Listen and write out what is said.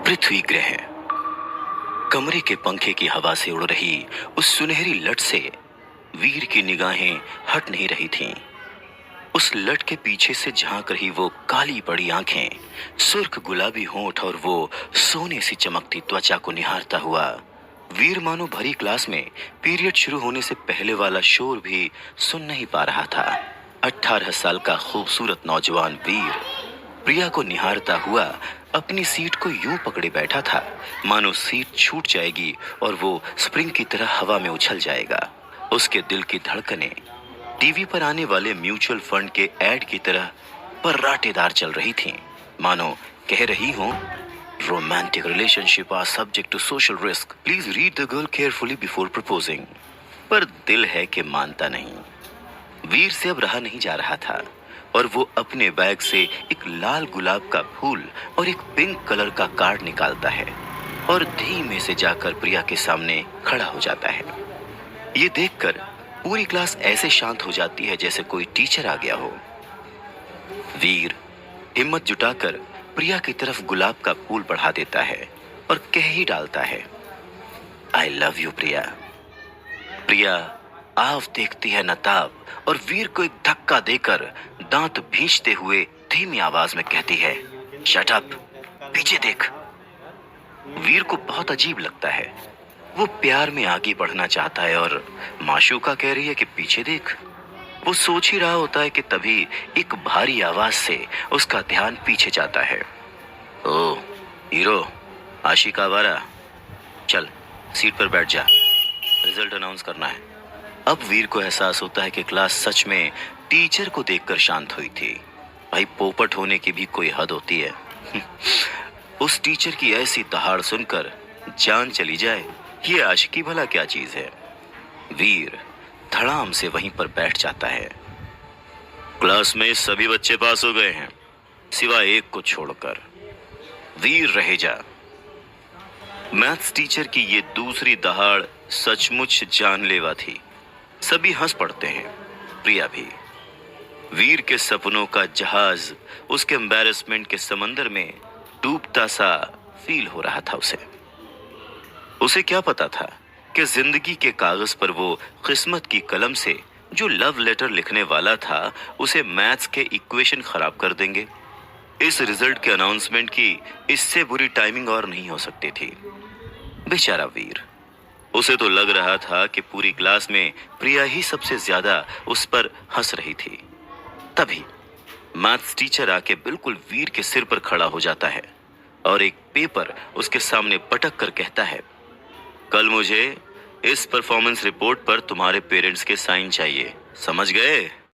पृथ्वी ग्रह। कमरे के पंखे की हवा से उड़ रही उस सुनहरी लट से वीर की निगाहें हट नहीं रही थीं। उस लट के पीछे से झांक रही वो काली पड़ी आंखें, सुर्ख गुलाबी होंठ और वो सोने सी चमकती त्वचा को निहारता हुआ वीर मानो भरी क्लास में पीरियड शुरू होने से पहले वाला शोर भी सुन नहीं पा रहा था। 18 साल का खूबसूरत नौजवान वीर प्रिया को निहारता हुआ अपनी सीट को यूं पकड़े बैठा था मानो सीट छूट जाएगी और वो स्प्रिंग की तरह हवा में उछल जाएगा। उसके दिल की धड़कनें टीवी पर आने वाले म्यूचुअल फंड के ऐड की तरह पर्राटेदार चल रही थीं, मानो कह रही हों, romantic relationship are subject to social risk, please read the girl carefully before proposing. पर दिल है कि मानता नहीं। वीर से अब रहा नहीं जा रहा था और वो अपने बैग से एक लाल गुलाब का फूल और एक पिंक कलर का कार्ड निकालता है और धीमे से जाकर प्रिया के सामने खड़ा हो जाता है। ये देखकर पूरी क्लास ऐसे शांत हो जाती है जैसे कोई टीचर आ गया हो। वीर हिम्मत जुटाकर प्रिया की तरफ गुलाब का फूल बढ़ा देता है और कह ही डालता है, आई लव यू प्रिया। प्रिया आव देखती है नताब और वीर को एक धक्का देकर दांत भींचते हुए धीमी आवाज में कहती है, शट अप, पीछे देख। वीर को बहुत अजीब लगता है। वो प्यार में आगे बढ़ना चाहता है और माशूका कह रही है कि पीछे देख। वो सोच ही रहा होता है कि तभी एक भारी आवाज से उसका ध्यान पीछे जाता है। ओ हीरो, आशिक आवारा, चल सीट पर बैठ जा, रिजल्ट अनाउंस करना है। अब वीर को एहसास होता है कि क्लास सच में टीचर को देखकर शांत हुई थी। भाई पोपट होने की भी कोई हद होती है। उस टीचर की ऐसी दहाड़ सुनकर जान चली जाए, ये आशिकी भला क्या चीज है। वीर धड़ाम से वहीं पर बैठ जाता है। क्लास में सभी बच्चे पास हो गए हैं सिवाय एक को छोड़कर। वीर रहे जा। मैथ्स टीचर की ये दूसरी दहाड़ सचमुच जानलेवा थी। सभी हंस पड़ते हैं, प्रिया भी। वीर के सपनों का जहाज उसके एम्बैरेसमेंट के समंदर में डूबता सा फील हो रहा था उसे क्या पता था कि जिंदगी के कागज पर वो किस्मत की कलम से जो लव लेटर लिखने वाला था उसे मैथ्स के इक्वेशन खराब कर देंगे। इस रिजल्ट के अनाउंसमेंट की इससे बुरी टाइमिंग और नहीं हो सकती थी। बेचारा वीर, उसे तो लग रहा था कि पूरी क्लास में प्रिया ही सबसे ज्यादा उस पर हंस रही थी। तभी मैथ्स टीचर आके बिल्कुल वीर के सिर पर खड़ा हो जाता है और एक पेपर उसके सामने पटक कर कहता है, कल मुझे इस परफॉर्मेंस रिपोर्ट पर तुम्हारे पेरेंट्स के साइन चाहिए, समझ गए?